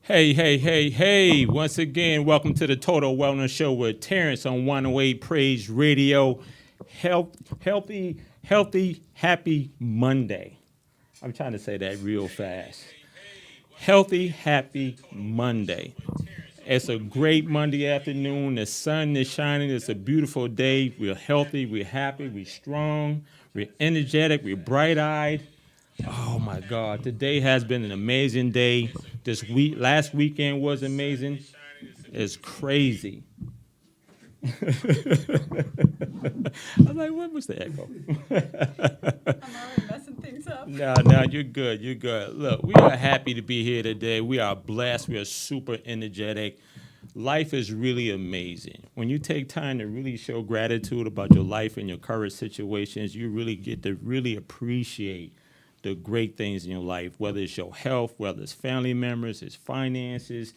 Hey, hey, hey, hey. Once again, welcome to the Total Wellness Show with Terrence on 108 Praise Radio. Health, healthy, happy Monday. I'm trying to say that real fast. Healthy, happy Monday. It's a great Monday afternoon. The sun is shining. It's a beautiful day. We're healthy, we're happy, we're strong, we're energetic, we're bright eyed. Oh my God, today has been an amazing day. Last weekend was amazing. It's crazy. I'm like, what was the echo? I'm already messing things up. No, you're good. You're good. Look, we are happy to be here today. We are blessed. We are super energetic. Life is really amazing. When you take time to really show gratitude about your life and your current situations, you really get to really appreciate the great things in your life, whether it's your health, whether it's family members, it's finances,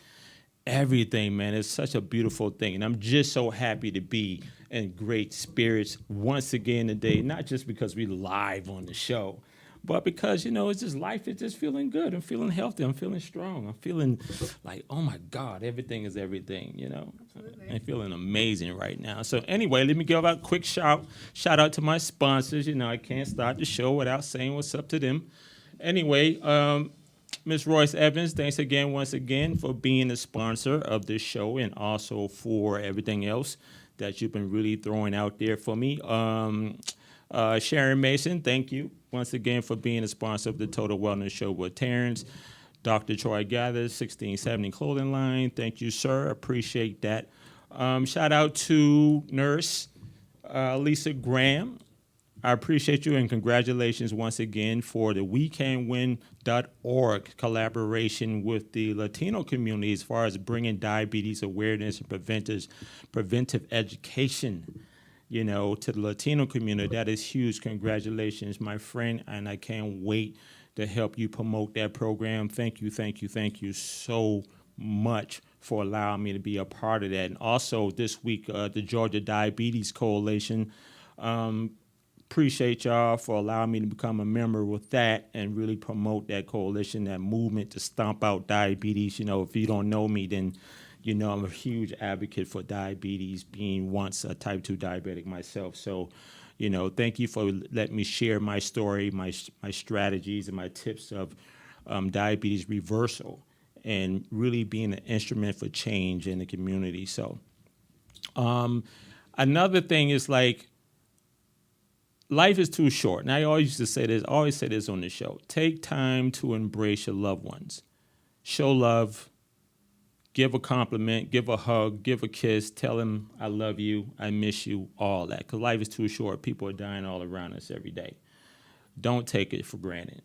everything, man. It's such a beautiful thing. And I'm just so happy to be in great spirits once again today, not just because we live on the show, but because, it's just life is just feeling good. I'm feeling healthy. I'm feeling strong. I'm feeling like, oh my God, everything is everything. Absolutely. I'm feeling amazing right now. So anyway, let me give out a quick shout out to my sponsors. I can't start the show without saying what's up to them. Anyway, Ms. Royce Evans, thanks again, once again, for being a sponsor of this show and also for everything else that you've been really throwing out there for me. Sharon Mason, thank you once again for being a sponsor of the Total Wellness Show with Terrence. Dr. Troy Gathers, 1670 Clothing Line, thank you, sir. Appreciate that. Shout out to Nurse Lisa Graham. I appreciate you and congratulations once again for the WeCanWin.org collaboration with the Latino community as far as bringing diabetes awareness and preventive education, to the Latino community. That is huge. Congratulations, my friend, and I can't wait to help you promote that program. Thank you, thank you, thank you so much for allowing me to be a part of that. And also this week, the Georgia Diabetes Coalition. Appreciate y'all for allowing me to become a member with that and really promote that coalition, that movement to stomp out diabetes. If you don't know me, then I'm a huge advocate for diabetes, being once a type 2 diabetic myself. So, thank you for letting me share my story, my strategies, and my tips of diabetes reversal and really being an instrument for change in the community. So, another thing is like, life is too short. And I always say this on the show. Take time to embrace your loved ones. Show love, give a compliment, give a hug, give a kiss, tell them I love you, I miss you, all that. Because life is too short. People are dying all around us every day. Don't take it for granted.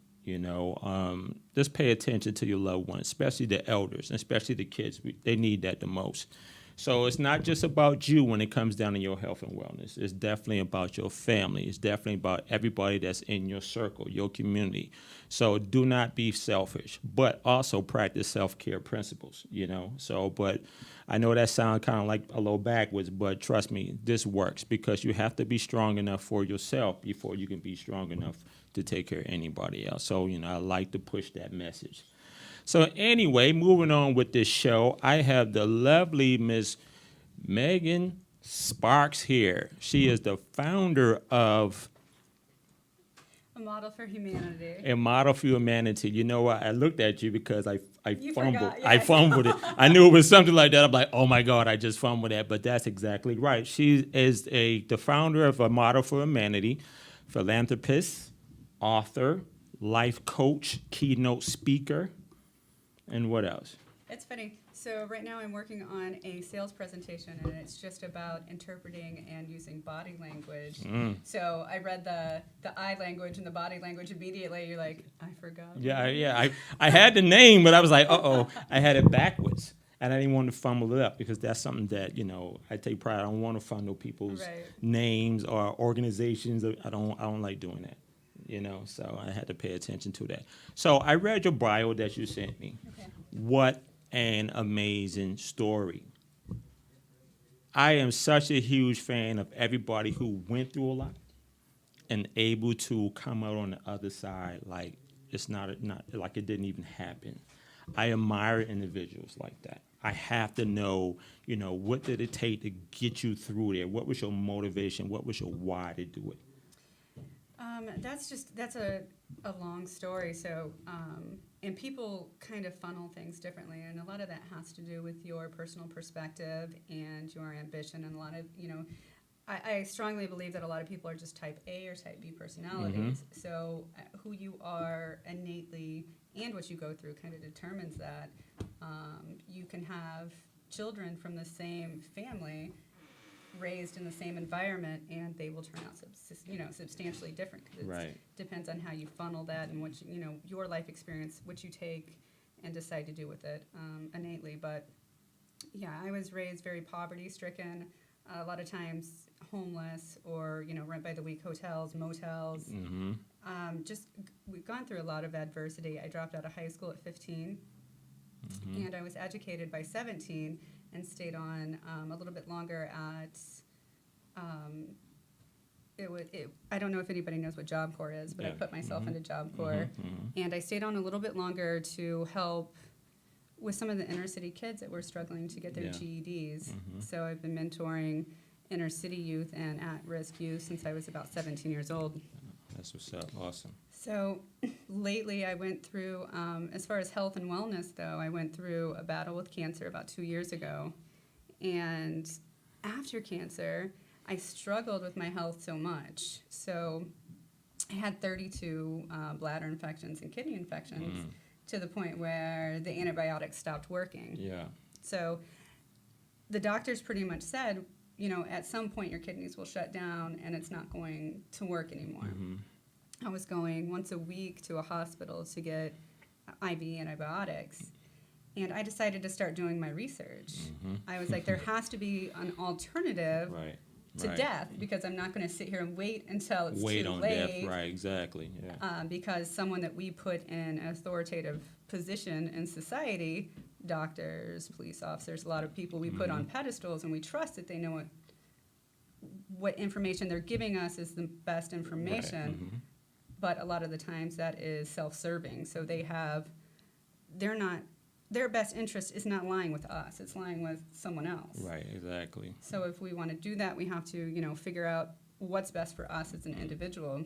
Just pay attention to your loved ones, especially the elders, and especially the kids. They need that the most. So it's not just about you when it comes down to your health and wellness. It's definitely about your family. It's definitely about everybody that's in your circle, your community. So do not be selfish, but also practice self-care principles. But I know that sounds kind of like a little backwards, but trust me, this works because you have to be strong enough for yourself before you can be strong enough to take care of anybody else. So, I like to push that message. So anyway, moving on with this show, I have the lovely Miss Megan Sparks here. She is the founder of A model for humanity. A Model for Humanity. You know what? I looked at you because I You fumbled. forgot, I yes. fumbled it. I knew it was something like that. I'm like, oh my God, I just fumbled that. But that's exactly right. She is the founder of A Model for Humanity, philanthropist, author, life coach, keynote speaker, and what else? It's funny. So right now I'm working on a sales presentation, and it's just about interpreting and using body language. So I read the eye language and the body language immediately. You're like, I forgot. Yeah. I had the name, but I was like, uh-oh, I had it backwards. And I didn't want to fumble it up because that's something that, I take pride. I don't want to fumble people's Right. names or organizations. I don't like doing that. So I had to pay attention to that. So I read your bio that you sent me. Okay. What an amazing story. I am such a huge fan of everybody who went through a lot and able to come out on the other side like it's not like it didn't even happen. I admire individuals like that. I have to know, what did it take to get you through there? What was your motivation? What was your why to do it? That's a long story. So, and people kind of funnel things differently, and a lot of that has to do with your personal perspective and your ambition, and a lot of I strongly believe that a lot of people are just type A or type B personalities. So, who you are innately and what you go through kind of determines that. You can have children from the same family raised in the same environment, and they will turn out substantially different, because Right. it depends on how you funnel that and what your life experience, what you take and decide to do with it innately. But yeah, I was raised very poverty stricken, a lot of times homeless, or rent by the week hotels, motels. Mm-hmm. We've gone through a lot of adversity. I dropped out of high school at 15, and I was educated by 17 and stayed on a little bit longer at, I don't know if anybody knows what Job Corps is, but I Yeah. put myself into Job Corps, and I stayed on a little bit longer to help with some of the inner city kids that were struggling to get their Yeah. GEDs. So I've been mentoring inner city youth and at-risk youth since I was about 17 years old. That's what's up. Awesome. So lately I went through, as far as health and wellness though, I went through a battle with cancer about 2 years ago. And after cancer, I struggled with my health so much. So I had 32 bladder infections and kidney infections to the point where the antibiotics stopped working. Yeah. So the doctors pretty much said, at some point your kidneys will shut down and it's not going to work anymore. I was going once a week to a hospital to get IV antibiotics, and I decided to start doing my research. I was like, there has to be an alternative Right. to Right. death, because I'm not going to sit here and wait until it's Wait too on late. death. Right. Exactly. Yeah. Because someone that we put in an authoritative position in society, doctors, police officers, a lot of people we put on pedestals, and we trust that they know what information they're giving us is the best information. But a lot of the times that is self-serving. So their best interest is not lying with us, it's lying with someone else. Right. Exactly. So if we want to do that, we have to, figure out what's best for us as an individual.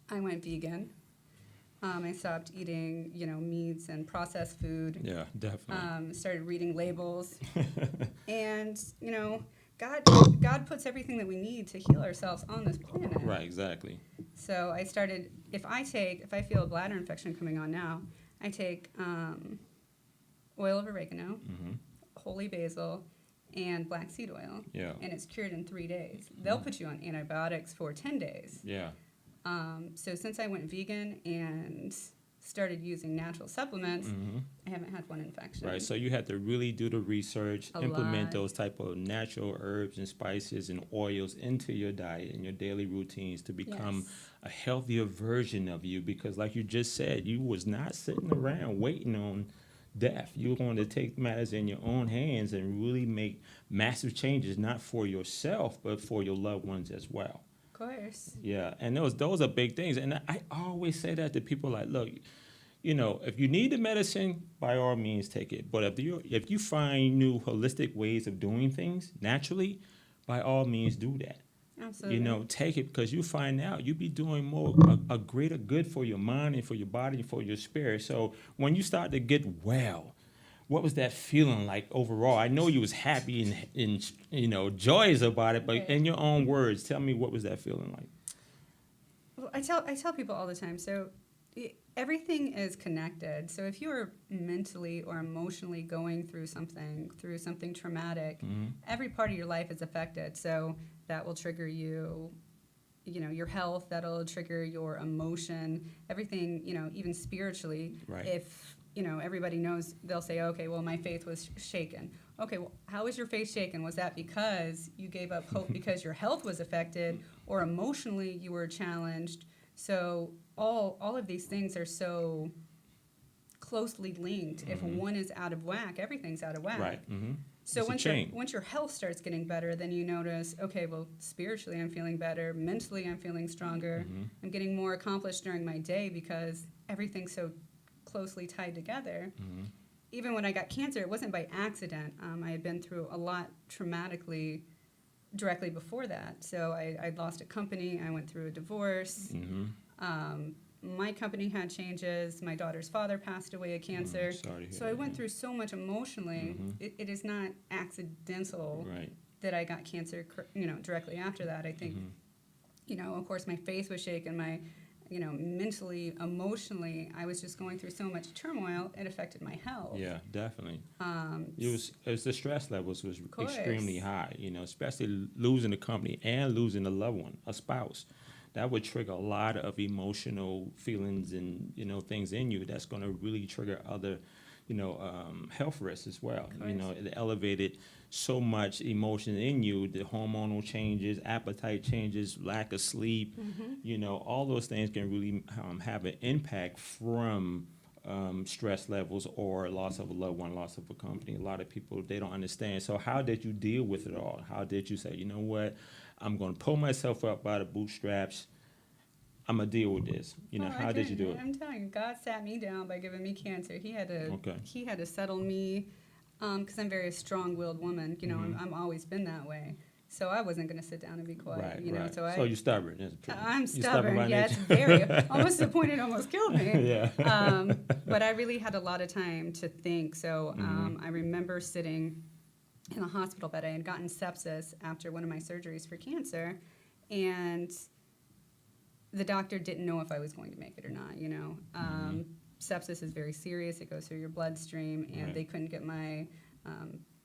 I went vegan. I stopped eating, meats and processed food. Yeah. Definitely. Started reading labels. And, God puts everything that we need to heal ourselves on this planet. Right. Exactly. So I started, if I feel a bladder infection coming on now, I take oil of oregano, holy basil, and black seed oil. Yeah. And it's cured in 3 days. They'll put you on antibiotics for 10 days. Yeah. So since I went vegan and started using natural supplements, I haven't had one infection. Right. So you had to really do the research, A implement lot. those type of natural herbs and spices and oils into your diet and your daily routines to become Yes. a healthier version of you. Because like you just said, you was not sitting around waiting on death. You were going to take matters in your own hands and really make massive changes, not for yourself, but for your loved ones as well. Of course. Yeah, and those are big things. And I always say that to people, like, look, if you need the medicine, by all means take it. But if you find new holistic ways of doing things naturally, by all means do that. Absolutely. Take it, because you find out you be doing a greater good for your mind and for your body and for your spirit. So when you start to get well, what was that feeling like overall? I know you was happy and joyous about it, but Right. in your own words, tell me, what was that feeling like? Well, I tell people all the time, so everything is connected. So if you are mentally or emotionally going through something traumatic, every part of your life is affected. So that will trigger your health, that'll trigger your emotion, everything, even spiritually. Right. If, everybody knows, they'll say, okay, well, my faith was shaken. Okay, well, how was your faith shaken? Was that because you gave up hope because your health was affected, or emotionally you were challenged? So all of these things are so closely linked. If one is out of whack, everything's out of whack. Right. So It's a chain. once your health starts getting better, then you notice, okay, well, spiritually I'm feeling better, mentally I'm feeling stronger, I'm getting more accomplished during my day because everything's so closely tied together. Mm-hmm. Even when I got cancer, it wasn't by accident. I had been through a lot traumatically directly before that. So I'd lost a company. I went through a divorce. Mm-hmm. My company had changes. My daughter's father passed away of cancer. Sorry to hear So I that, went yeah. through so much emotionally. Mhm. It is not accidental Right. that I got cancer, directly after that. I think, Mhm. of course, my faith was shaken. My, mentally, emotionally, I was just going through so much turmoil. It affected my health. Yeah, definitely. Um, It was the stress levels was course. extremely high. Especially losing the company and losing a loved one, a spouse. That would trigger a lot of emotional feelings and things in you. That's going to really trigger other, health risks as well. Course. It elevated so much emotion in you. The hormonal changes, appetite changes, lack of sleep. All those things can really have an impact from stress levels or loss of a loved one, loss of a company. A lot of people, they don't understand. So how did you deal with it all? How did you say, you know what, I'm going to pull myself up by the bootstraps. I'm going to deal with this. How did you do it? I'm telling you, God sat me down by giving me cancer. He had to. Okay. He had to settle me, because I'm a very strong-willed woman. I'm always been that way. So I wasn't going to sit down and be quiet. Right. So So you're stubborn. I'm You're stubborn. by Yeah, it's nature. very almost to the point it almost killed me. Yeah. But I really had a lot of time to think. So I remember sitting in the hospital bed. I had gotten sepsis after one of my surgeries for cancer, and the doctor didn't know if I was going to make it or not. Sepsis is very serious. It goes through your bloodstream, and Right. they couldn't get my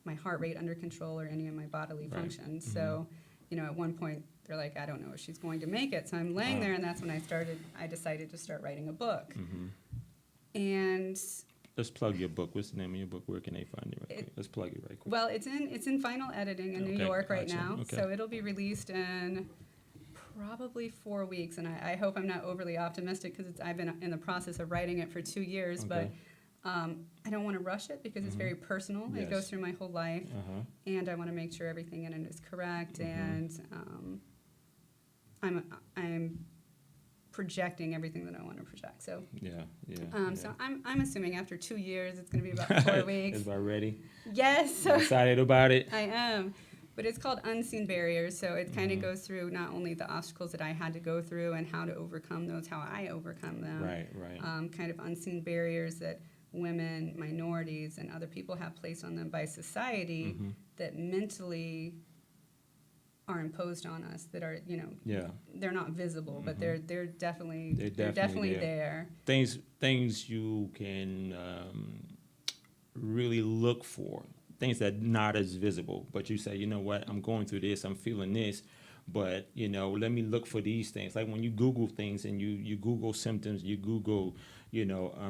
my heart rate under control or any of my bodily Right. functions. So, at one point they're like, I don't know if she's going to make it. So I'm laying there, and that's when I decided to start writing a book. And Let's plug your book. What's the name of your book? Where can they find it? Right quick? Let's plug it right quick. well, it's in final editing in New Okay, York right gotcha. now. Okay. So it'll be released in probably 4 weeks, and I hope I'm not overly optimistic because I've been in the process of writing it for 2 years, but Okay. I don't want to rush it because it's very personal. It Yes. goes through my whole life, Uh-huh. and I want to make sure everything in it is correct, and I'm projecting everything that I want to project. So. Yeah. So I'm assuming after 2 years it's going to be about 4 weeks. Is about ready? Yes. You excited about it? I am. But it's called Unseen Barriers, so it kind of goes through not only the obstacles that I had to go through and how to overcome those, how I overcome them. Right. Kind of unseen barriers that women, minorities, and other people have placed on them by society that mentally are imposed on us, that are, Yeah. they're not visible, but they're definitely They're definitely there. Things you can really look for. Things that not as visible, but you say, you know what, I'm going through this, I'm feeling this, but let me look for these things. Like when you Google things and you Google symptoms, you Google,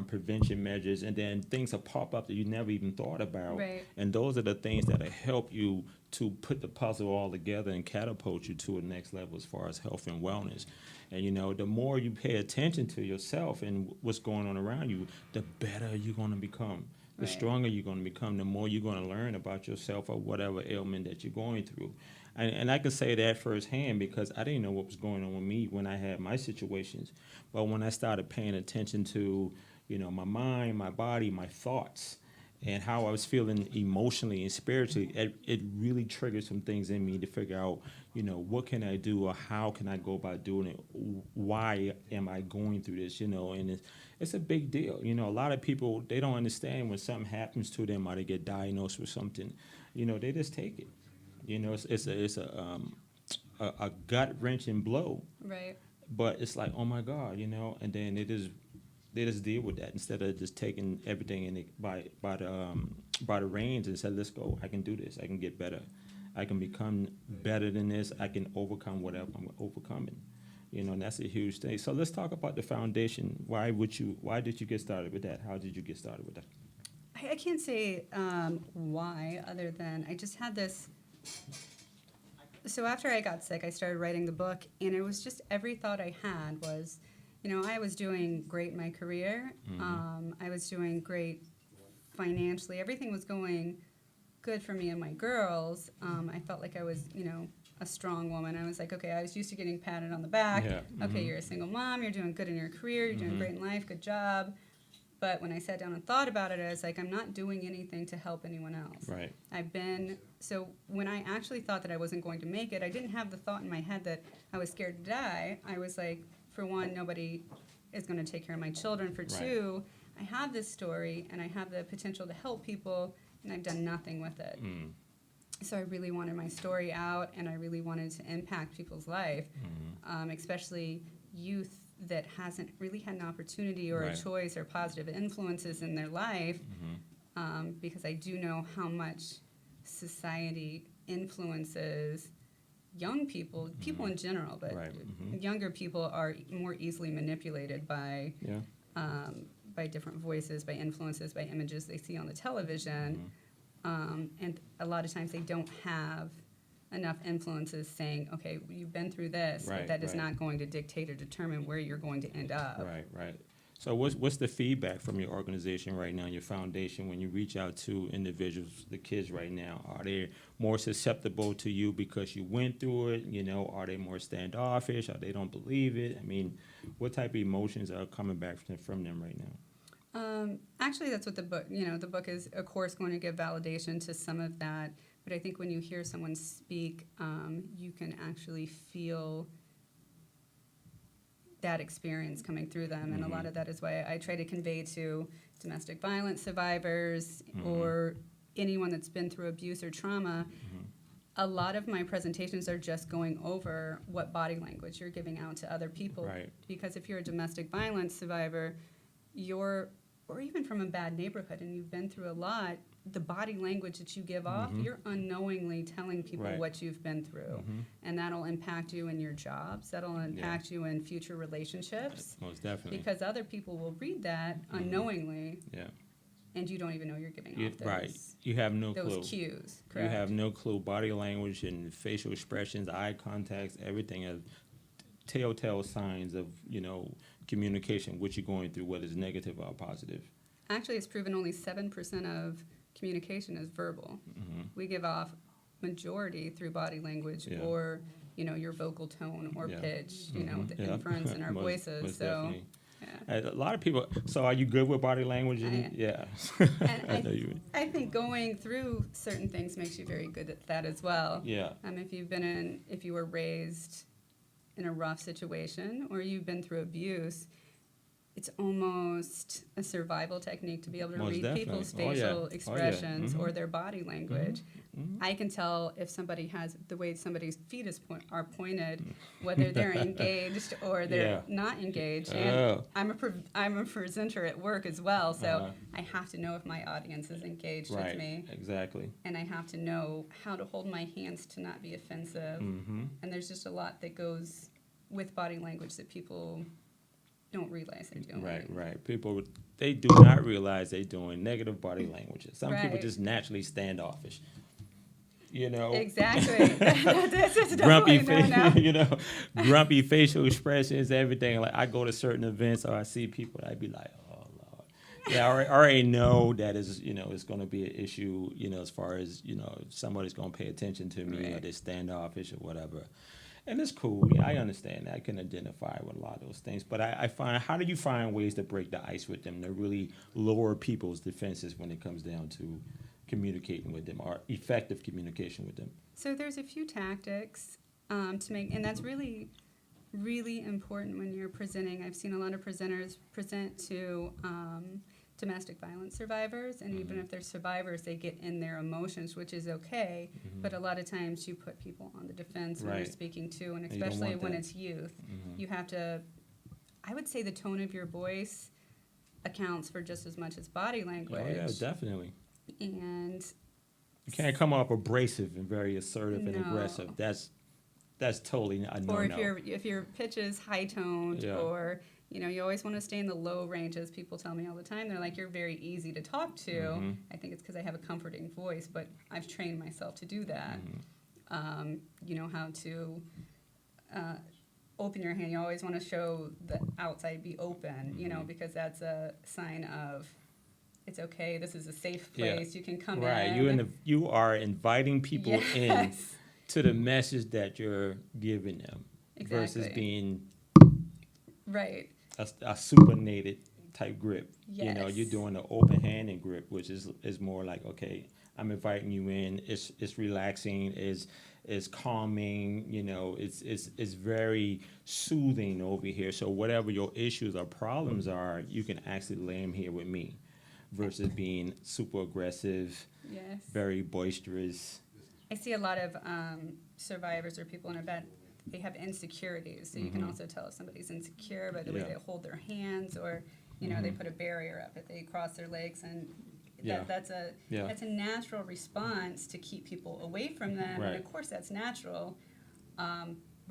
prevention measures, and then things will pop up that you never even thought about. Right. And those are the things that will help you to put the puzzle all together and catapult you to the next level as far as health and wellness. And the more you pay attention to yourself and what's going on around you, the better you're going to become. The Right. stronger you're going to become, the more you're going to learn about yourself or whatever ailment that you're going through. And I can say that firsthand because I didn't know what was going on with me when I had my situations. But when I started paying attention to, my mind, my body, my thoughts, and how I was feeling emotionally and spiritually, it really triggered some things in me to figure out, what can I do or how can I go about doing it? Why am I going through this? And it's a big deal. A lot of people, they don't understand when something happens to them or they get diagnosed with something, they just take it. It's a gut wrenching blow, Right. but it's like, oh my God, and then they just deal with that instead of just taking everything in it by the reins and say, let's go. I can do this. I can get better. I can become better than this. I can overcome whatever I'm overcoming. And that's a huge thing. So let's talk about the foundation. Why did you get started with that? How did you get started with that? I can't say why, other than I just had this. So after I got sick, I started writing the book, and it was just every thought I had was, I was doing great in my career. I was doing great financially. Everything was going good for me and my girls. I felt like I was, a strong woman. I was like, okay, I was used to getting patted on the back. Yeah. Okay, you're a single mom. You're doing good in your career. You're doing great in life. Good job. But when I sat down and thought about it, I was like, I'm not doing anything to help anyone else. Right. So when I actually thought that I wasn't going to make it, I didn't have the thought in my head that I was scared to die. I was like, for one, nobody is going to take care of my children. For two, I have this story and I have the potential to help people, and I've done nothing with it. So I really wanted my story out, and I really wanted to impact people's life, especially youth that hasn't really had an opportunity or a choice or positive influences in their life, because I do know how much society influences young people, people in general, but younger people are more easily manipulated by different voices, by influences, by images they see on the television, and a lot of times they don't have enough influences saying, okay, you've been through this, but that is not going to dictate or determine where you're going to end up. Right. So what's the feedback from your organization right now, your foundation, when you reach out to individuals, the kids right now? Are they more susceptible to you because you went through it? You know, are they more standoffish? Or they don't believe it? I mean, what type of emotions are coming back from them right now? Actually, that's what the book is, of course, going to give validation to some of that. But I think when you hear someone speak, you can actually feel that experience coming through them. And a lot of that is why I try to convey to domestic violence survivors or anyone that's been through abuse or trauma. A lot of my presentations are just going over what body language you're giving out to other people. Right. Because if you're a domestic violence survivor, or even from a bad neighborhood and you've been through a lot, the body language that you give off, you're unknowingly telling people what you've been through. And that'll impact you in your jobs. That'll impact you in future relationships. Most definitely. Because other people will read that unknowingly. And you don't even know you're giving off those, you have no clue. those cues, correct? You have no clue. Body language and facial expressions, eye contacts, everything are telltale signs of, communication, what you're going through, whether it's negative or positive. Actually, it's proven only 7% of communication is verbal. We give off majority through body language or, your vocal tone or pitch, the inference in our voices. Most so, definitely. yeah. A lot of people. So, are you good with body language? And I know you. I think going through certain things makes you very good at that as well. Yeah. If you were raised in a rough situation or you've been through abuse, it's almost a survival technique to be able to Most read definitely. people's facial expressions Mm-hmm. or their body language. I can tell if somebody has the way somebody's feet are pointed, whether they're engaged or they're not engaged. And I'm a presenter at work as well, so I have to know if my audience is engaged with me. Exactly. And I have to know how to hold my hands to not be offensive. And there's just a lot that goes with body language that people don't realize they're doing. Right. People, they do not realize they're doing negative body languages. Some people just naturally standoffish. Exactly. That's grumpy, no. Grumpy facial expressions, everything. Like I go to certain events or I see people, I'd be like, oh Lord. Yeah, I already know that is, it's going to be an issue, as far as, if somebody's going to pay attention to me or they're standoffish or whatever. And it's cool. Yeah, I understand that. I can identify with a lot of those things. But I find, how do you find ways to break the ice with them to really lower people's defenses when it comes down to communicating with them or effective communication with them? So there's a few tactics to make, and that's really, really important when you're presenting. I've seen a lot of presenters present to domestic violence survivors, and even if they're survivors, they get in their emotions, which is okay, but a lot of times you put people on the defense when you're speaking to, and especially when it's youth. You have to, I would say the tone of your voice accounts for just as much as body language. Oh, yeah, definitely. And you can't come off abrasive and very assertive and aggressive. That's totally a no-no. Or if your pitch is high-toned or you always want to stay in the low ranges. People tell me all the time, they're like, you're very easy to talk to. I think it's because I have a comforting voice, but I've trained myself to do that. You know how to open your hand. You always want to show the outside be open, because that's a sign of it's okay. This is a safe place. You can come in. Right. You are inviting people in to the message that you're giving them versus being right. a supinated type grip. You know, Yes. you're doing the open handed grip, which is more like, okay, I'm inviting you in. It's relaxing. Is calming. You know, it's very soothing over here. So whatever your issues or problems are, you can actually lay them here with me, versus being super aggressive, Yes. very boisterous. I see a lot of survivors or people in a bed, they have insecurities. So you can also tell if somebody's insecure by the way Mm-hmm. Yeah. they hold their hands, or, they put a barrier up if they cross their legs. And Yeah. that's a Yeah. that's a natural response to keep people away from them. Right. And of course that's natural.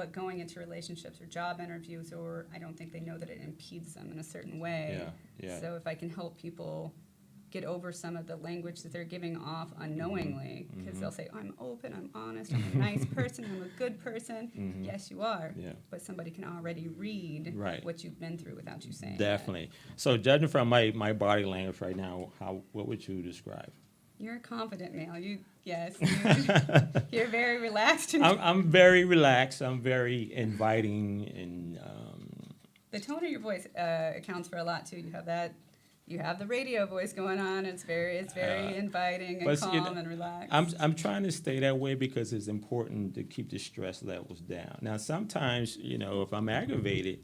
But going into relationships or job interviews, or I don't think they know that it impedes them in a certain way. Yeah, yeah. So if I can help people get over some of the language that they're giving off unknowingly, because they'll say, I'm open, I'm honest, I'm a nice person, I'm a good person. Yes, you are. Yeah. But somebody can already read Right. what you've been through without you saying it. Definitely. So judging from my body language right now, what would you describe? You're a confident male. You're very relaxed. And I'm very relaxed. I'm very inviting, and the tone of your voice accounts for a lot too. You have the radio voice going on. It's very inviting and but, calm and relaxed. I'm trying to stay that way because it's important to keep the stress levels down. Now, sometimes, if I'm aggravated,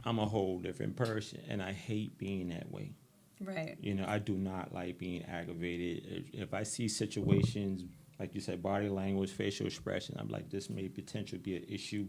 I'm a whole different person, and I hate being that way. Right. I do not like being aggravated. If I see situations, like you said, body language, facial expression, I'm like, this may potentially be an issue.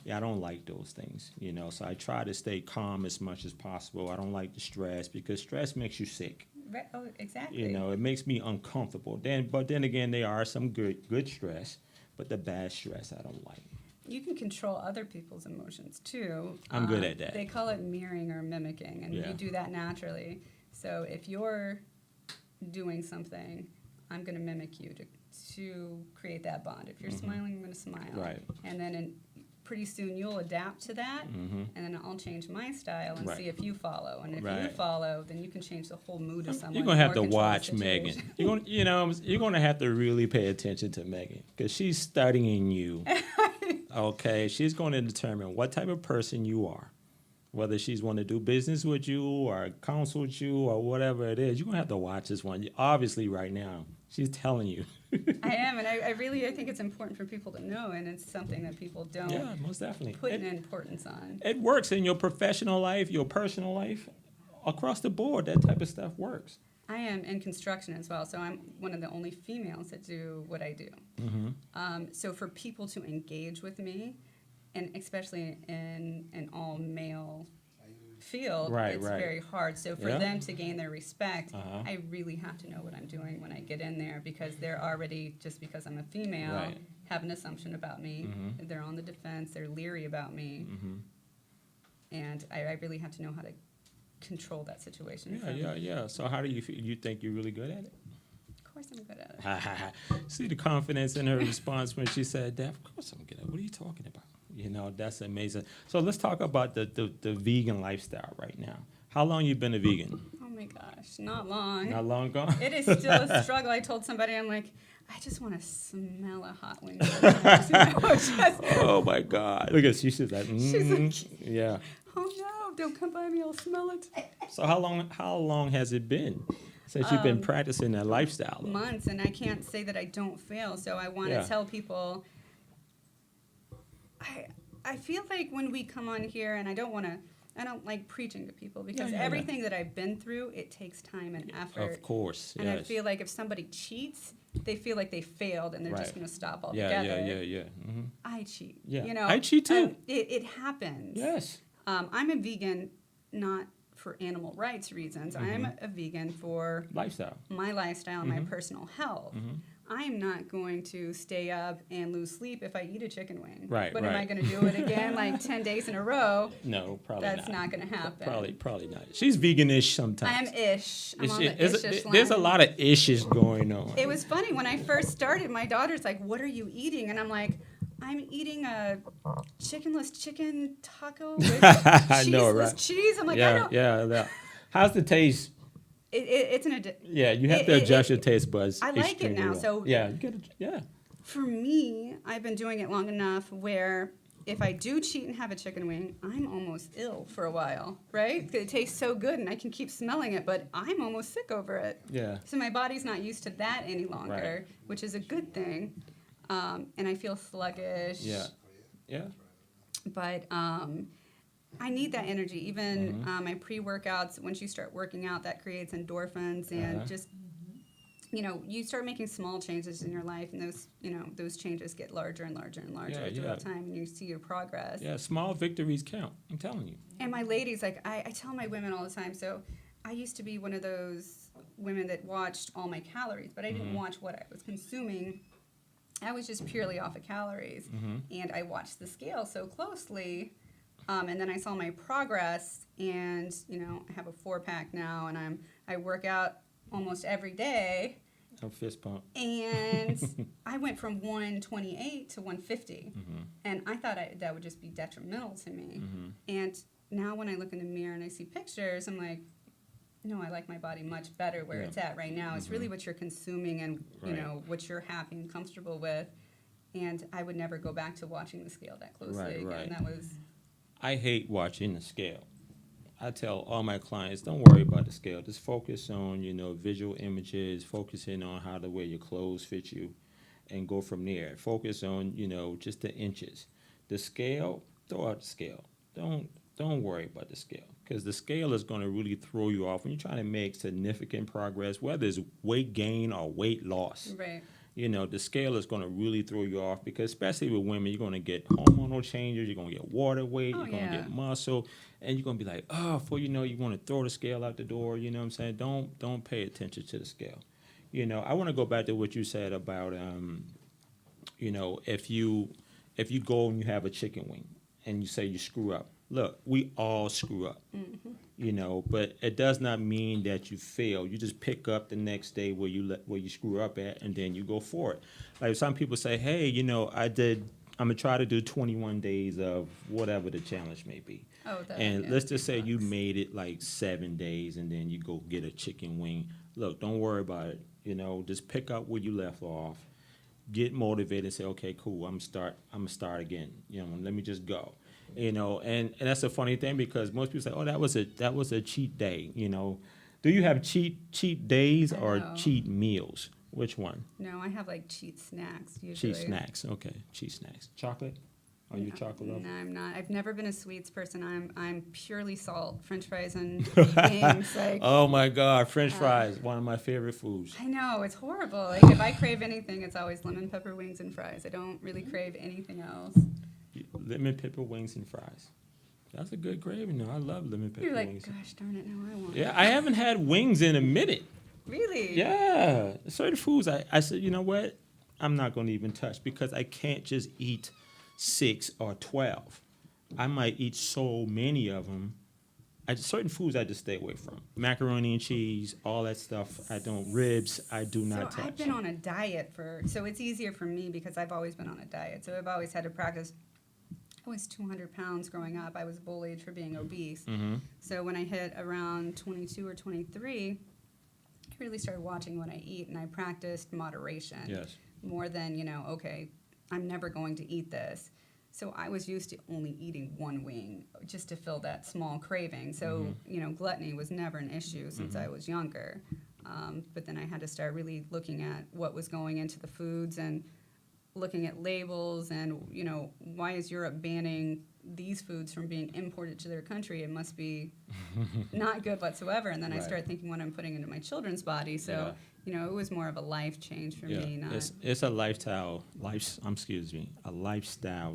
Yeah, I don't like those things, so I try to stay calm as much as possible. I don't like the stress because stress makes you sick. Right. Oh, exactly. It makes me uncomfortable. But then again, there are some good stress, but the bad stress I don't like. You can control other people's emotions too. I'm good at that. They call it mirroring or mimicking, and Yeah. you do that naturally. So if you're doing something, I'm going to mimic you to create that bond. If you're smiling, I'm going to smile. Right. And then pretty soon you'll adapt to that, and then I'll change my style and Right. see if you follow. And if you Right. follow, then you can change the whole mood of someone. You're gonna have or to control the watch Megan. situation. You're gonna have to really pay attention to Megan because she's studying you. Okay, she's going to determine what type of person you are, whether she's want to do business with you or counsel with you or whatever it is. You're gonna have to watch this one. Obviously, right now, she's telling you. I am, and I really think it's important for people to know, and it's something that people don't Yeah, most definitely. put an importance on. It works in your professional life, your personal life, across the board. That type of stuff works. I am in construction as well, so I'm one of the only females that do what I do. So for people to engage with me, and especially in an all-male field, Right, it's right. very hard. So for Yeah. them to gain their respect, Uh-huh. I really have to know what I'm doing when I get in there, because they're already, just because I'm a female, Right. have an assumption about me. They're on the defense. They're leery about me. And I really have to know how to control that situation. Yeah. So how do you feel? You think you're really good at it? Of course I'm good at it. See the confidence in her response when she said that. Of course I'm good at it. What are you talking about? That's amazing. So let's talk about the vegan lifestyle right now. How long you been a vegan? Oh my gosh, not long. Not long gone? It is still a struggle. I told somebody, I'm like, I just want to smell a hot wing. Just, Oh my God. Look at she's like, She's yeah. oh no, don't come by me, I'll smell it. So how long has it been since you've been practicing that lifestyle? Months, and I can't say that I don't fail. So I want to Yeah. tell people, I feel like when we come on here, and I don't like preaching to people, because Yeah. everything that I've been through, it takes time and effort. Of course, And I yes. feel like if somebody cheats, they feel like they failed and they're just Right. going to stop Yeah. altogether. Mm-hmm. I cheat. Yeah. You know, I cheat too. It happens. Yes. I'm a vegan, not for animal rights reasons. I'm a vegan for Lifestyle. my lifestyle and my personal health. I'm not going to stay up and lose sleep if I eat a chicken wing. Right, But am I right. going to do it again like 10 days in a row? No, probably That's not going to happen. Probably not. She's veganish sometimes. I am ish. I'm on the There's ish there's a line. lot of issues going on. It was funny when I first started. My daughter's like, "What are you eating?" And I'm like, "I'm eating a chickenless chicken taco with I cheeseless know, right? cheese." I'm like, I don't. yeah. How's the taste? It's an Yeah, you have to adjust your taste buds. I like it extremely now, well. so- yeah, you gotta, yeah. For me, I've been doing it long enough where if I do cheat and have a chicken wing, I'm almost ill for a while, right? 'Cause it tastes so good and I can keep smelling it, but I'm almost sick over it. Yeah. So my body's not used to that any longer, which is a good thing. And I feel sluggish. Yeah. Yeah. But I need that energy. Even my pre-workouts, once you start working out, that creates endorphins and just, you start making small changes in your life, and those changes get larger and larger and larger throughout time, and you see your progress. Yeah, small victories count. I'm telling you. And my ladies, like I tell my women all the time, so I used to be one of those women that watched all my calories, but I didn't watch what I was consuming. I was just purely off of calories. And I watched the scale so closely. And then I saw my progress, and I have a 4-pack now, and I work out almost every day. A fist pump. And I went from 128 to 150, and I thought that would just be detrimental to me. And now when I look in the mirror and I see pictures, I'm like, no, I like my body much better where it's at right now. It's really what you're consuming and what you're happy and comfortable with. And I would never go back to watching the scale that closely again. That was. I hate watching the scale. I tell all my clients, don't worry about the scale. Just focus on, visual images, focusing on how the way your clothes fit you, and go from there. Focus on, just the inches. The scale, throw out the scale. Don't worry about the scale, because the scale is going to really throw you off when you're trying to make significant progress, whether it's weight gain or weight loss. Right. The scale is going to really throw you off, because especially with women, you're going to get hormonal changes, you're going to get water weight, you're going to get muscle, and you're going to be like, before you know, you want to throw the scale out the door. You know what I'm saying? Don't pay attention to the scale. I want to go back to what you said about, if you go and you have a chicken wing and you say you screw up. Look, we all screw up, but it does not mean that you fail. You just pick up the next day where you screw up at, and then you go for it. Like some people say, hey, I'm gonna try to do 21 days of whatever the challenge may be. Let's just say you made it like 7 days, and then you go get a chicken wing. Look, don't worry about it. Just pick up where you left off. Get motivated and say, okay, cool, I'm gonna start again. Let me just go. And that's a funny thing, because most people say, oh, that was a cheat day. Do you have cheat days or cheat meals? Which one? No, I have like cheat snacks usually. Cheat snacks, okay. Cheat snacks. Chocolate? Are you a chocolate lover? No, I'm not. I've never been a sweets person. I'm purely salt. French fries and wings. Oh my God, French fries, one of my favorite foods. I know, it's horrible. Like if I crave anything, it's always lemon pepper wings and fries. I don't really crave anything else. Lemon pepper wings and fries. That's a good craving, though. I love lemon pepper You're like, wings. gosh darn it, now I want. Yeah, I haven't had wings in a minute. Really? Yeah. Certain foods, I said, you know what? I'm not going to even touch, because I can't just eat 6 or 12. I might eat so many of them. Certain foods I just stay away from. Macaroni and cheese, all that stuff. I don't. Ribs, I do not touch. So I've been on a diet so it's easier for me because I've always been on a diet. So I've always had to practice. I was 200 pounds growing up. I was bullied for being obese. So when I hit around 22 or 23, I really started watching what I eat, and I practiced moderation. Yes. More than, okay, I'm never going to eat this. So I was used to only eating one wing just to fill that small craving. So, gluttony was never an issue since I was younger. But then I had to start really looking at what was going into the foods and looking at labels and, why is Europe banning these foods from being imported to their country? It must be not good whatsoever. And then I started thinking what I'm putting into my children's body. So, it was more of a life change for me. Not it's a lifestyle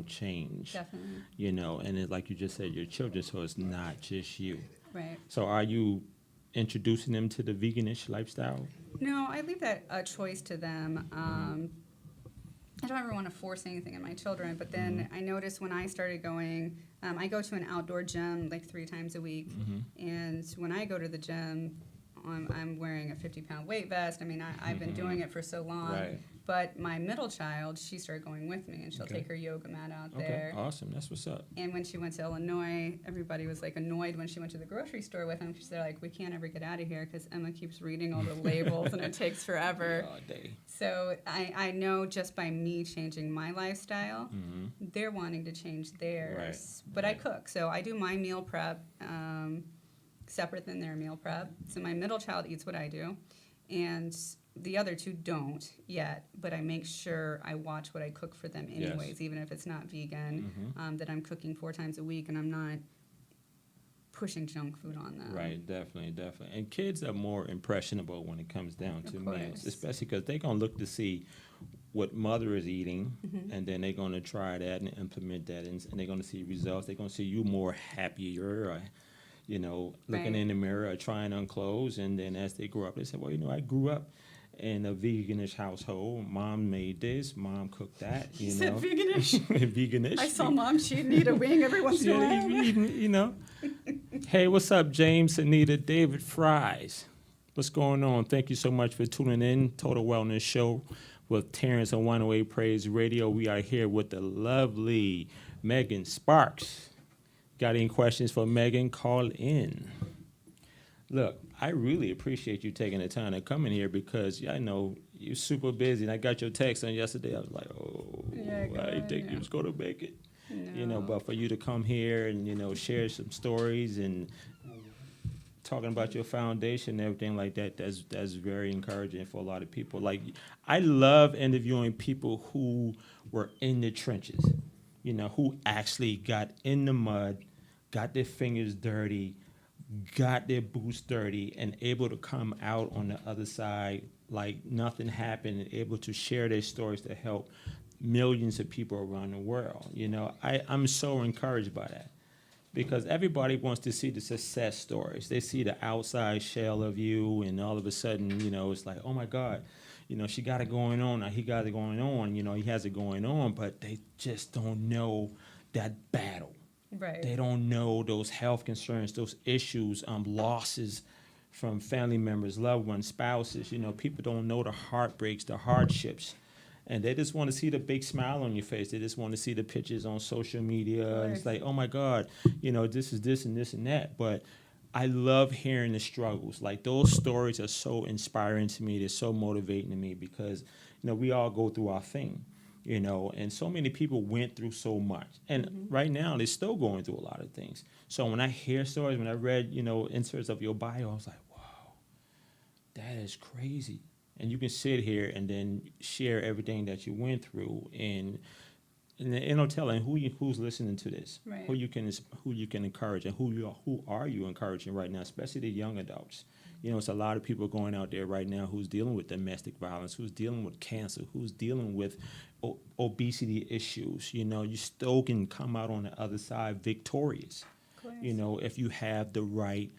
change. Definitely. And like you just said, your children, so it's not just you. Right. So are you introducing them to the veganish lifestyle? No, I leave that a choice to them. I don't ever want to force anything on my children, but then I noticed when I started going, I go to an outdoor gym like 3 times a week, and when I go to the gym, I'm wearing a 50-pound weight vest. I mean, I've been doing it for so long, But my middle child, she started going with me, and she'll Okay. take her yoga mat out Okay, there. awesome. That's what's up. And when she went to Illinois, everybody was like annoyed when she went to the grocery store with them because they're like, we can't ever get out of here because Emma keeps reading all the labels and it takes forever. All day. So I know just by me changing my lifestyle, they're wanting to change theirs. Right, But right. I cook, so I do my meal prep separate than their meal prep. So my middle child eats what I do, and the other two don't yet. But I make sure I watch what I cook for them anyways, even if it's not vegan. That I'm cooking 4 times a week, and I'm not pushing junk food on them. Right, definitely, definitely. And kids are more impressionable when it comes down to Of meals, course. especially because they're going to look to see what mother is eating, and then they're going to try that and implement that, and they're going to see results. They're going to see you more happier, or, looking Right. in the mirror or trying on clothes. And then as they grow up, they say, well, I grew up in a veganish household. Mom made this, mom cooked that, You said veganish. veganish. I saw mom, she'd need a wing every once in a Yeah, while. eating. Hey, what's up, James, Anita, David Fries? What's going on? Thank you so much for tuning in. Total Wellness Show with Terrence on 108 Praise Radio. We are here with the lovely Megan Sparks. Got any questions for Megan? Call in. Look, I really appreciate you taking the time to come in here because I know you're super busy. And I got your text on yesterday. I was like, Yeah, I God, didn't think yeah. you was going to make it. No. But for you to come here and, share some stories and talking about your foundation and everything like that, that's very encouraging for a lot of people. Like, I love interviewing people who were in the trenches, who actually got in the mud, got their fingers dirty, got their boots dirty, and able to come out on the other side like nothing happened, and able to share their stories to help millions of people around the world. I'm so encouraged by that because everybody wants to see the success stories. They see the outside shell of you, and all of a sudden, it's like, oh my God, she got it going on, or he got it going on, he has it going on, but they just don't know that battle. Right. They don't know those health concerns, those issues, losses from family members, loved ones, spouses. People don't know the heartbreaks, the hardships. And they just want to see the big smile on your face. They just want to see the pictures on social media. And it's like, oh my God, this is this and this and that. But I love hearing the struggles. Like, those stories are so inspiring to me. They're so motivating to me because, we all go through our thing. And so many people went through so much. And right now, they're still going through a lot of things. So when I hear stories, when I read, inserts of your bio, I was like, wow, that is crazy. And you can sit here and then share everything that you went through, and no telling who's listening to this, Right. who you can encourage, and who are you encouraging right now, especially the young adults. It's a lot of people going out there right now who's dealing with domestic violence, who's dealing with cancer, who's dealing with obesity issues. You still can come out on the other side victorious. Of course. If you have the right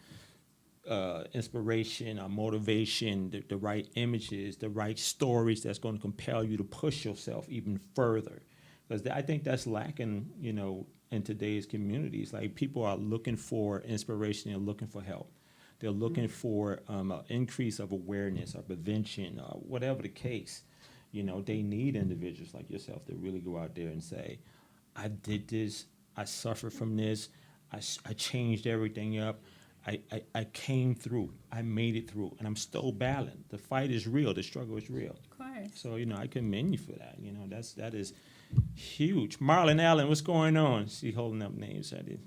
inspiration or motivation, the right images, the right stories that's going to compel you to push yourself even further. Because I think that's lacking, in today's communities. Like, people are looking for inspiration and looking for help. They're looking for an increase of awareness or prevention or whatever the case. They need individuals like yourself to really go out there and say, I did this, I suffered from this, I changed everything up. I came through. I made it through, and I'm still battling. The fight is real. The struggle is real. Of course. So, I commend you for that. That is huge. Marlon Allen, what's going on? She holding up names. I did.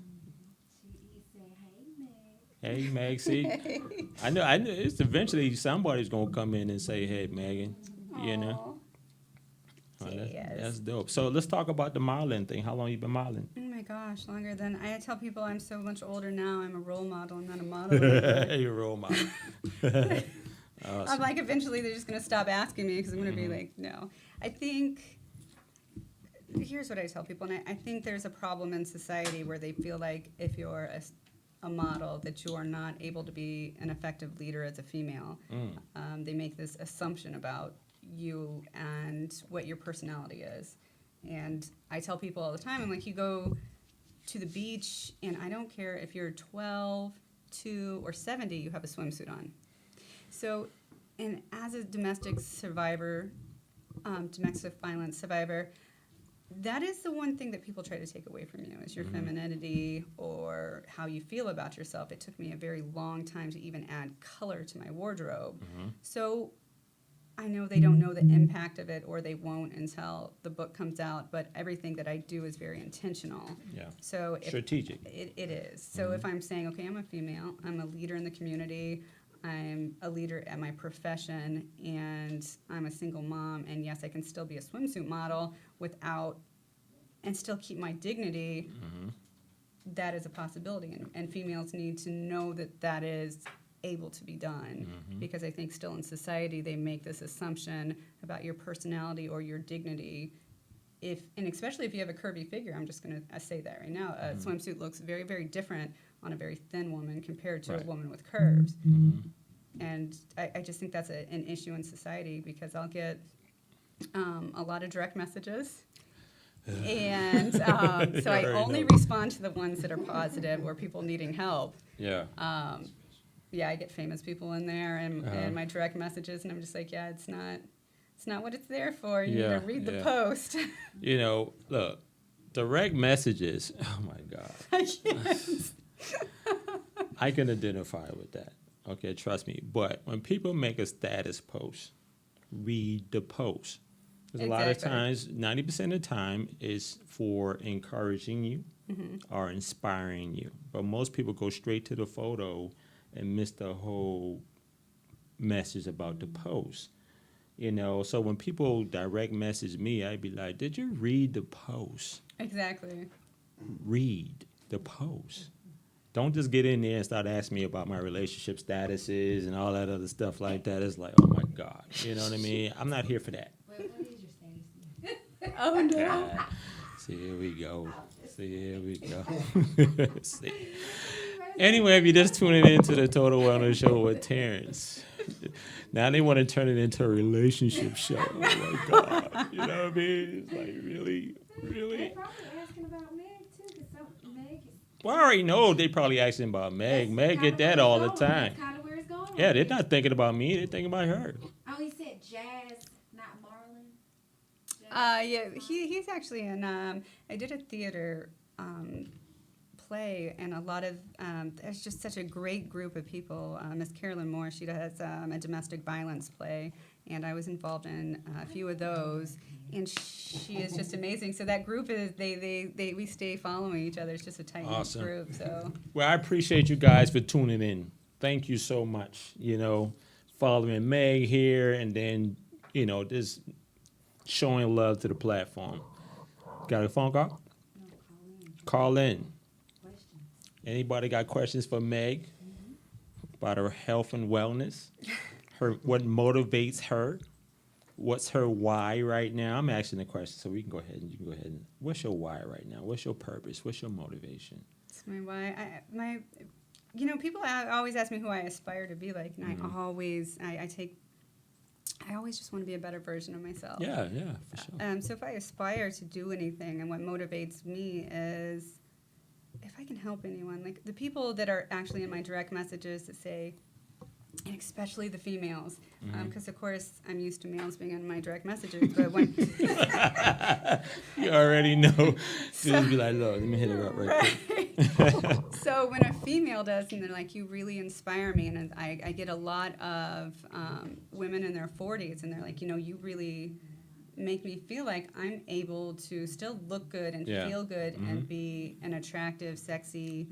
Hey, Meg. See, I know. It's eventually somebody's gonna come in and say, "Hey, Megan," Aw. Oh, Yes. that's dope. So let's talk about the modeling thing. How long you been modeling? Oh my gosh, longer than I tell people I'm so much older now. I'm a role model. I'm not a model. anymore. You're a role model. I'm like, eventually they're just gonna stop asking me because I'm gonna be like, no. I think here's what I tell people, and I think there's a problem in society where they feel like if you're a model that you are not able to be an effective leader as a female. They make this assumption about you and what your personality is. And I tell people all the time, I'm like, you go to the beach, and I don't care if you're 12, 2, or 70, you have a swimsuit on. So, and as a domestic survivor, domestic violence survivor, that is the one thing that people try to take away from you is your femininity or how you feel about yourself. It took me a very long time to even add color to my wardrobe. So I know they don't know the impact of it, or they won't until the book comes out, but everything that I do is very intentional. Yeah. So if Strategic. it is. So if I'm saying, okay, I'm a female, I'm a leader in the community, I'm a leader at my profession, and I'm a single mom, and yes, I can still be a swimsuit model without, and still keep my dignity, that is a possibility. And females need to know that that is able to be done, because I think still in society they make this assumption about your personality or your dignity. And especially if you have a curvy figure, I'm just going to say that right now, a swimsuit looks very, very different on a very thin woman compared to a woman with curves. And I just think that's an issue in society, because I'll get a lot of direct messages. And so I only respond to the ones that are positive or people needing help. Yeah. Yeah, I get famous people in there and my direct messages, and I'm just like, yeah, it's not what it's there for. You need to read the post. You know, look, direct messages. Oh my God. I can't. I can identify with that. Okay, trust me. But when people make a status post, read the post. Because a lot of times, 90% of the time is for encouraging you or inspiring you. But most people go straight to the photo and miss the whole message about the post. You know, so when people direct message me, I'd be like, did you read the post? Exactly. Read the post. Don't just get in there and start asking me about my relationship statuses and all that other stuff like that. It's like, oh my God. You know what I mean? I'm not here for that. What is your status? Oh, no. See, here we go. See. Anyway, if you're just tuning into the Total Wellness Show with Terrence, now they want to turn it into a relationship show. Oh my God. You know what I mean? It's like, really? They're probably asking about Meg too, because Meg is. Well, I already know they probably asking about Meg. Meg get that all the time. That's kind of where it's going. Yeah, they're not thinking about me. They're thinking about her. Oh, he said Jazz, not Marlon. Yeah, he's actually in. I did a theater play, and a lot of there's just such a great group of people. Miss Carolyn Moore, she does a domestic violence play, and I was involved in a few of those, and she is just amazing. So that group is we stay following each other. It's just a tight Awesome. group. So Well, I appreciate you guys for tuning in. Thank you so much. You know, following Meg here, and then, you know, just showing love to the platform. Got a phone call? No, Call in. questions. Anybody got questions for Meg about her health and wellness? What motivates her? What's her why right now? I'm asking the question, so we can go ahead and you can go ahead and. What's your why right now? What's your purpose? What's your motivation? it's my why. People always ask me who I aspire to be like, and I always just want to be a better version of myself. Yeah, for sure. So if I aspire to do anything, and what motivates me is if I can help anyone, like the people that are actually in my direct messages that say, and especially the females, because of course I'm used to males being in my direct messages, but when You already know. Just be like, look, let me hit her up right quick. So when a female does, and they're like, you really inspire me, and I get a lot of women in their 40s, and they're like, you really make me feel like I'm able to still look good and feel good and be an attractive, sexy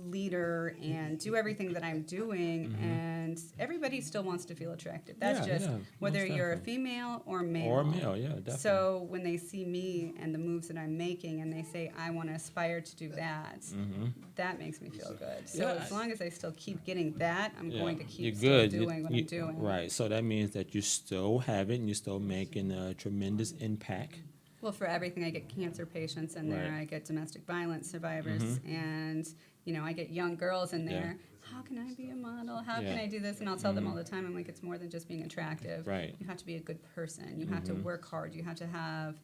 leader and do everything that I'm doing, and everybody still wants to feel attractive. That's whether most you're a definitely. female or male. Or male, yeah, definitely. So when they see me and the moves that I'm making, and they say I want to aspire to do that, that makes me feel good. So Yeah. as long as I still keep getting that, I'm going to keep You're still good. doing what I'm doing. Right, so that means that you still have it and you're still making a tremendous impact. Well, for everything, I get cancer patients in there. Right. I get domestic violence survivors, and I get young girls in there. How can I be a model? How can I do this? And I'll tell them all the time, I'm like, it's more than just being attractive. Right. You have to be a good person. You have to work hard. You have to have,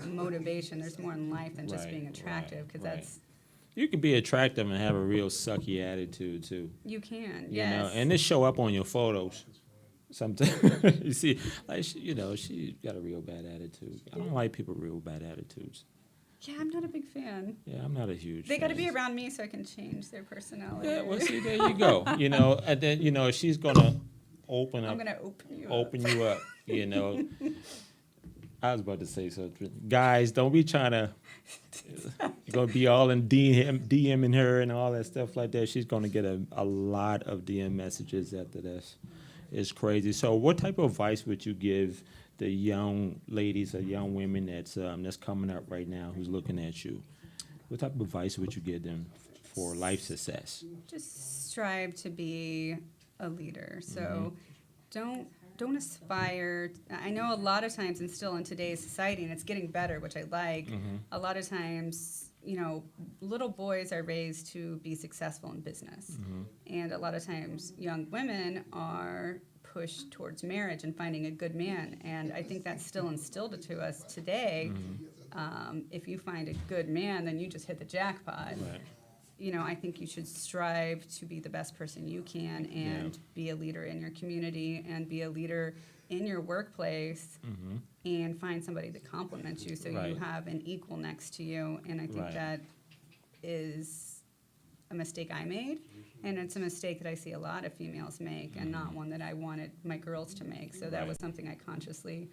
motivation. There's more in life than just Right, being attractive, because right. that's, You can be attractive and have a real sucky attitude too. you can, You yes. know, and this show up on your photos. Sometimes you see, like she got a real bad attitude. I don't like people with real bad attitudes. Yeah, I'm not a big fan. Yeah, I'm not a huge. They got to fan. be around me so I can change their personality. Yeah, well, see, there you go. And then she's gonna open I'm up, gonna open you up. open you up. I was about to say something. Guys, don't be trying to. You're gonna be all in DMing her and all that stuff like that. She's gonna get a lot of DM messages after this. It's crazy. So, what type of advice would you give the young ladies or young women that's coming up right now who's looking at you? What type of advice would you give them for life success? Just strive to be a leader. So don't aspire. I know a lot of times, and still in today's society, and it's getting better, which I like. A lot of times, little boys are raised to be successful in business, and a lot of times, young women are pushed towards marriage and finding a good man. And I think that's still instilled to us today. If you find a good man, then you just hit the jackpot. Right. I think you should strive to be the best person you can and be a leader in your community and be a leader in your workplace and find somebody that complements you so Right. you have an equal next to you. And I think Right. that is a mistake I made. And it's a mistake that I see a lot of females make and not one that I wanted my girls to make. So that Right. was something I consciously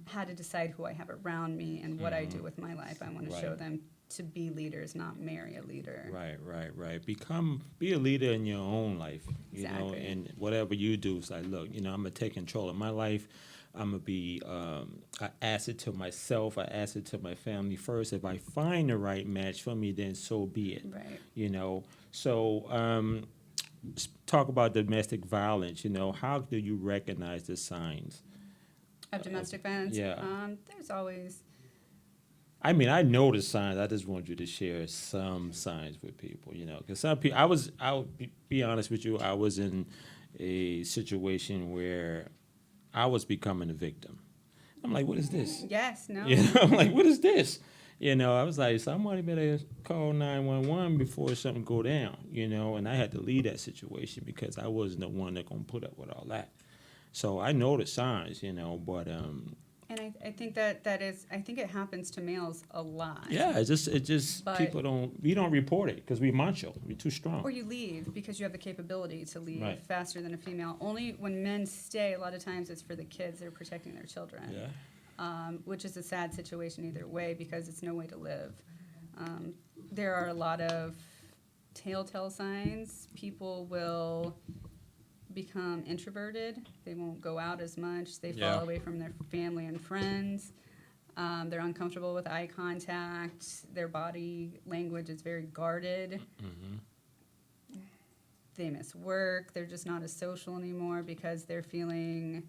had to decide who I have around me and what I do with my life. I want to show Right. them to be leaders, not marry a leader. Right. Be a leader in your own life, Exactly. and whatever you do, it's like, look, I'm gonna take control of my life. I'm gonna be an asset to myself, an asset to my family first. If I find the right match for me, then so be it. Right. So talk about domestic violence. How do you recognize the signs? Of domestic violence? yeah. There's always, I mean, I know the signs. I just want you to share some signs with people, because some people. I'll be honest with you. I was in a situation where I was becoming a victim. I'm like, what is this? yes, no. I'm like, what is this? I was like, somebody better call 911 before something go down. And I had to leave that situation because I wasn't the one that gonna put up with all that. So I know the signs, but And I think that is, I think it happens to males a lot. yeah, it just But- we don't report it because we macho, we're too strong. Or you leave because you have the capability to leave Right. faster than a female. Only when men stay, a lot of times it's for the kids, they're protecting their children. Yeah. Which is a sad situation either way because it's no way to live. There are a lot of telltale signs. People will become introverted. They won't go out as much. They Yeah. fall away from their family and friends. They're uncomfortable with eye contact. Their body language is very guarded. They miss work. They're just not as social anymore because they're feeling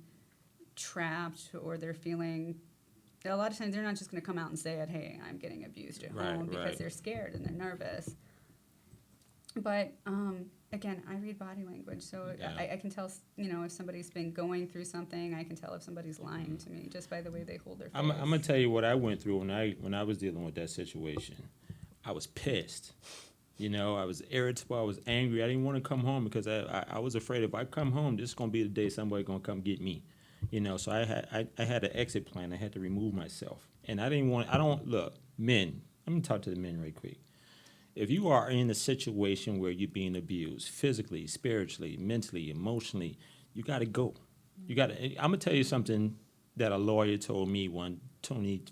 trapped or they're feeling. A lot of times they're not just going to come out and say it, hey, I'm getting abused at Right, home because right. they're scared and they're nervous. But again, I read body language, so Yeah. I can tell, if somebody's been going through something. I can tell if somebody's lying to me just by the way they hold their face. I'm gonna tell you what I went through when I was dealing with that situation. I was pissed. I was irritable. I was angry. I didn't want to come home because I was afraid if I come home, this is gonna be the day somebody's gonna come get me. So I had an exit plan. I had to remove myself, and I don't look, men. Let me talk to the men right quick. If you are in a situation where you're being abused physically, spiritually, mentally, emotionally, you got to go. I'm gonna tell you something that a lawyer told me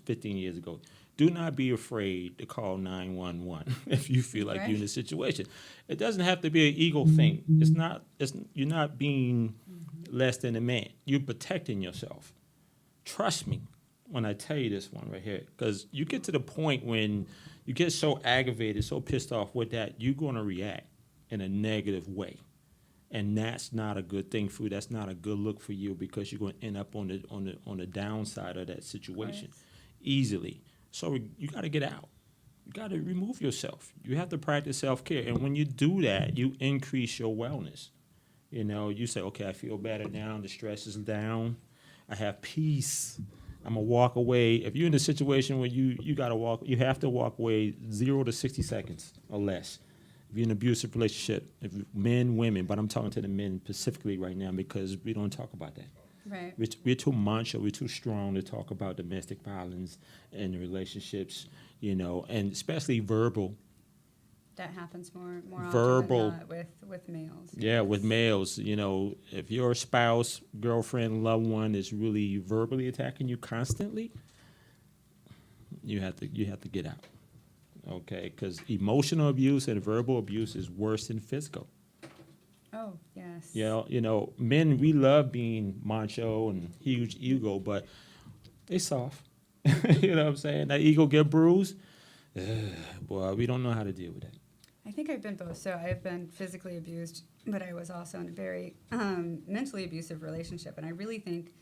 15 years ago. Do not be afraid to call 911 if you feel like you're in a situation. It doesn't have to be an ego thing. You're not being less than a man. You're protecting yourself. Trust me when I tell you this one right here, because you get to the point when you get so aggravated, so pissed off with that, you're going to react in a negative way. And that's not a good thing for you. That's not a good look for you because you're going to end up on the downside of that situation easily. So you got to get out. You got to remove yourself. You have to practice self-care. And when you do that, you increase your wellness. You say, okay, I feel better now. The stress is down. I have peace. I'm going to walk away. If you're in a situation where you got to walk, you have to walk away 0 to 60 seconds or less. if you're in an abusive relationship, if men, women, but I'm talking to the men specifically right now because we don't talk about that. Right. We're too macho, we're too strong to talk about domestic violence and relationships, and especially verbal. That happens more Verbal. often than not with males. Yeah, with males, if your spouse, girlfriend, loved one is really verbally attacking you constantly, you have to get out. Okay, because emotional abuse and verbal abuse is worse than physical. Oh, yes. Men, we love being macho and huge ego, but they soft. You know what I'm saying? That ego get bruised. Boy, we don't know how to deal with that. I think I've been both. So I've been physically abused, but I was also in a very mentally abusive relationship. And I really think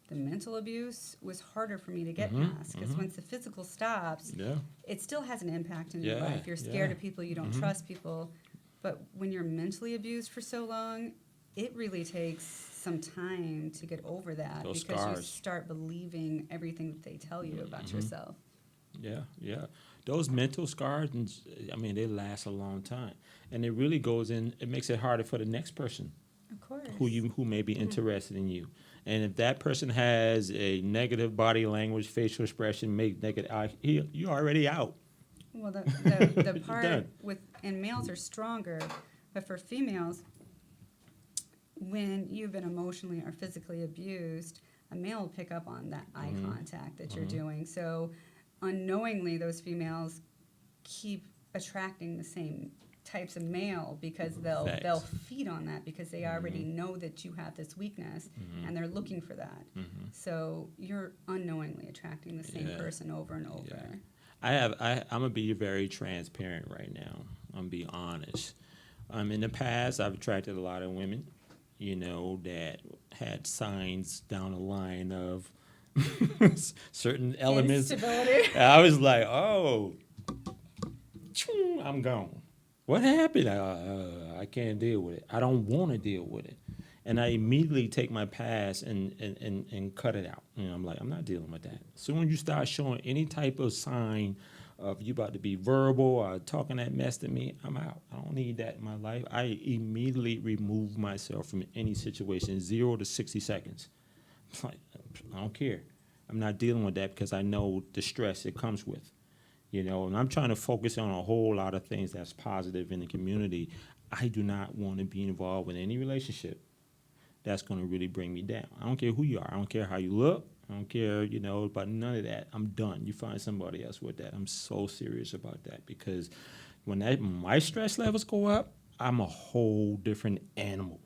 the mental abuse was harder for me to get past because once the physical stops, Yeah. it still has an impact in your Yeah, life. You're scared yeah. of people, you don't trust people. But when you're mentally abused for so long, it really takes some time to get over that Those because you scars. start believing everything that they tell you about yourself. Yeah. Those mental scars, they last a long time. And it really goes in, it makes it harder for the next person Of course. who may be interested in you. And if that person has a negative body language, facial expression, make negative, you're already out. Well, the part Done. and males are stronger, but for females, when you've been emotionally or physically abused, a male will pick up on that eye contact that you're doing. So unknowingly, those females keep attracting the same types of male because they'll Facts. feed on that because they already know that you have this weakness and they're looking for that. So you're unknowingly attracting the same Yeah. person over and over. Yeah. I'm gonna be very transparent right now. I'm gonna be honest. In the past, I've attracted a lot of women, that had signs down the line of certain elements. Instability. And I was like, oh, I'm gone. What happened? I can't deal with it. I don't want to deal with it. And I immediately take my past and cut it out. I'm like, I'm not dealing with that. Soon as you start showing any type of sign of you about to be verbal or talking that mess to me, I'm out. I don't need that in my life. I immediately remove myself from any situation, 0 to 60 seconds. Like, I don't care. I'm not dealing with that because I know the stress it comes with. And I'm trying to focus on a whole lot of things that's positive in the community. I do not want to be involved with any relationship that's going to really bring me down. I don't care who you are. I don't care how you look. I don't care, about none of that. I'm done. You find somebody else with that. I'm so serious about that because when my stress levels go up, I'm a whole different animal.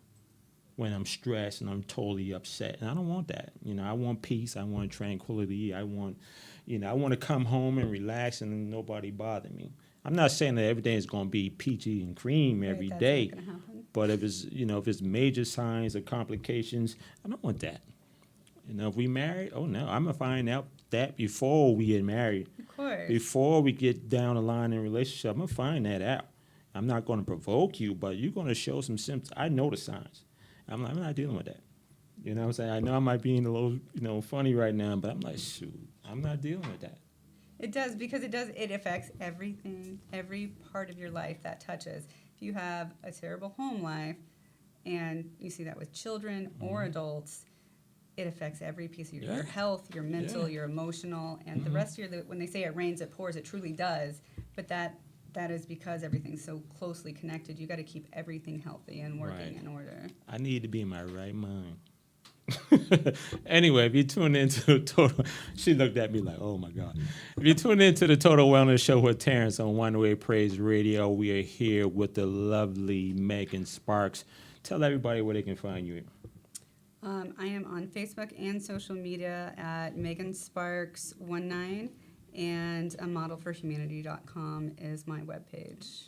When I'm stressed and I'm totally upset, and I don't want that. I want peace. I want tranquility. I want to come home and relax and nobody bother me. I'm not saying that everything is going to be peachy and cream every Right, day, that's not gonna happen. but if it's major signs or complications, I don't want that. If we married, oh no, I'm gonna find out that before we get married, Of course. before we get down the line in a relationship. I'm gonna find that out. I'm not going to provoke you, but you're going to show some symptoms. I know the signs. I'm not dealing with that. You know what I'm saying? I know I might be a little, funny right now, but I'm like, shoot, I'm not dealing with that. It does because it affects everything, every part of your life that touches. If you have a terrible home life, and you see that with children or adults, it affects every piece of your health, your mental, your emotional, and the rest of when they say it rains, it pours, it truly does. But that is because everything's so closely connected. You got to keep everything healthy and working in order. I need to be in my right mind. Anyway, if you tune into the Total, she looked at me like, oh my God. If you tune into the Total Wellness Show with Terrence on One Way Praise Radio, we are here with the lovely Megan Sparks. Tell everybody where they can find you. I am on Facebook and social media at Megan Sparks 19, and a modelforhumanity.com is my webpage.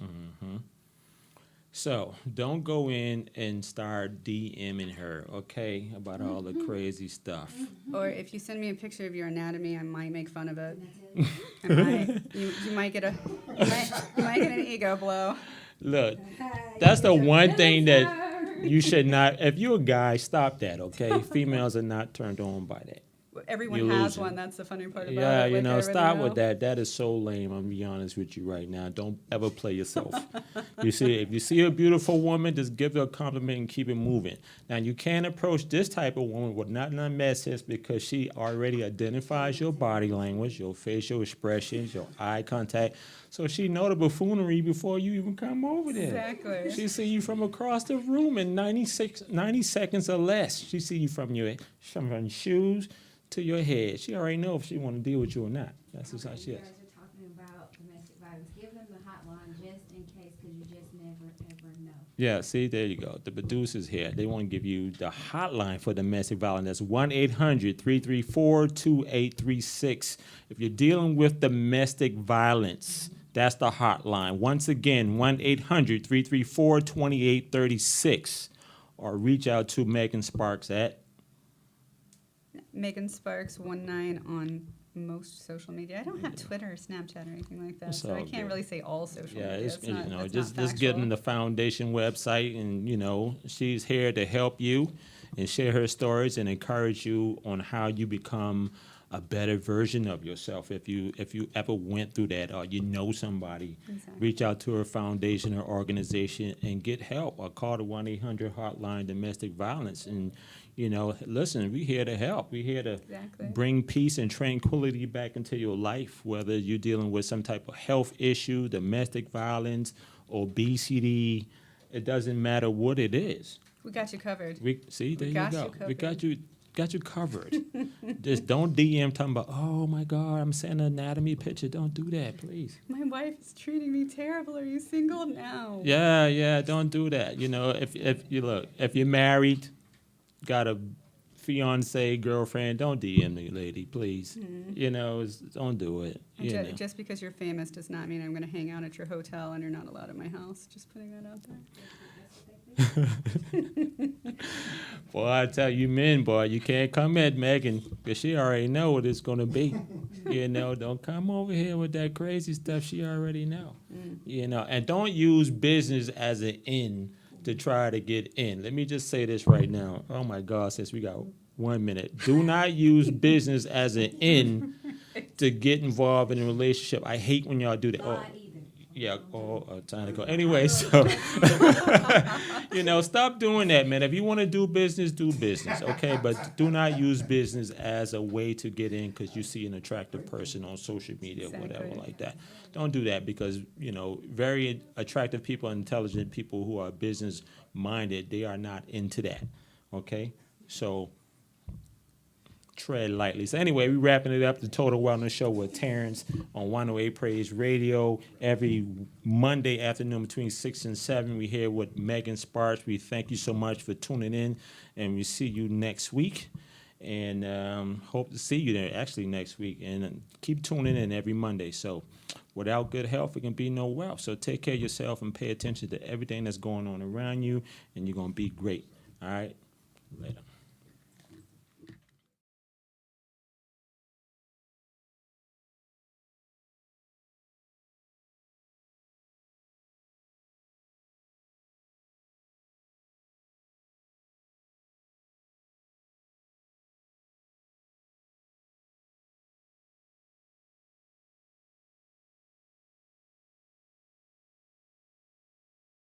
So don't go in and start DMing her, okay, about all the crazy stuff. Or if you send me a picture of your anatomy, I might make fun of it. You might get an ego blow. Look, that's the one thing that you should not. If you're a guy, stop that, okay? Females are not turned on by that. everyone You're has losing. one. That's the funny part about Yeah, it. you like, know, I already stop know. with that. That is so lame. I'm gonna be honest with you right now. Don't ever play yourself. You see, if you see a beautiful woman, just give her a compliment and keep it moving. Now, you can't approach this type of woman with not a message because she already identifies your body language, your facial expressions, your eye contact. So she know the buffoonery before you even come over there. Exactly. She see you from across the room in 90 seconds or less. She see you from your shoes to your head. She already know if she want to deal with you or not. That's just how she You is. guys are talking about domestic violence. Give them the hotline just in case, because you just never, ever know. Yeah, see, there you go. The producers here, they want to give you the hotline for domestic violence. That's 1-800-334-2836. If you're dealing with domestic violence, that's the hotline. Once again, 1-800-334-2836. Or reach out to Megan Sparks at Megan Sparks 19 on most social media. I don't have Twitter or Snapchat or anything like that, It's so I all can't good. really say all social Yeah, media. it's, It's not, you know, that's just not get in factual. the foundation website, and you know, she's here to help you and share her stories and encourage you on how you become a better version of yourself. If you ever went through that, or you know somebody, Exactly. reach out to her foundation or organization and get help, or call the 1-800 hotline domestic violence. And you know, listen, we're here to help. We're here to Exactly. bring peace and tranquility back into your life, whether you're dealing with some type of health issue, domestic violence, obesity. It doesn't matter what it is. We got you covered. We see, there you got go. you We covered. got you covered. Just don't DM talking about, oh my God, I'm sending an anatomy picture. Don't do that, please. My wife is treating me terrible. Are you single now? Yeah, don't do that. You know, if you're married, got a fiance, girlfriend, don't DM the lady, please. You know, don't do it. You know. Just because you're famous does not mean I'm going to hang out at your hotel and you're not allowed at my house. Just putting that out there. Boy, I tell you, men, boy, you can't come at Megan because she already know what it's gonna be. You know, don't come over here with that crazy stuff. She already know. You know, and don't use business as an in to try to get in. Let me just say this right now. Oh my God, since we got 1 minute, do not use business as an in to get involved in a relationship. I hate when y'all do that. Oh. Not either. Yeah, time to go. Anyway, so, you know, stop doing that, man. If you want to do business, okay? But do not use business as a way to get in because you see an attractive person on social media or whatever Exactly. like that. Don't do that because, you know, very attractive people, intelligent people who are business-minded, they are not into that, okay? So tread lightly. So anyway, we're wrapping it up, the Total Wellness Show with Terrence on 108 Praise Radio. Every Monday afternoon between 6 and 7, we're here with Megan Sparks. We thank you so much for tuning in, and we see you next week. And hope to see you there actually next week. And keep tuning in every Monday. So without good health, it can be no wealth. So take care of yourself and pay attention to everything that's going on around you, and you're going to be great. All right? Later.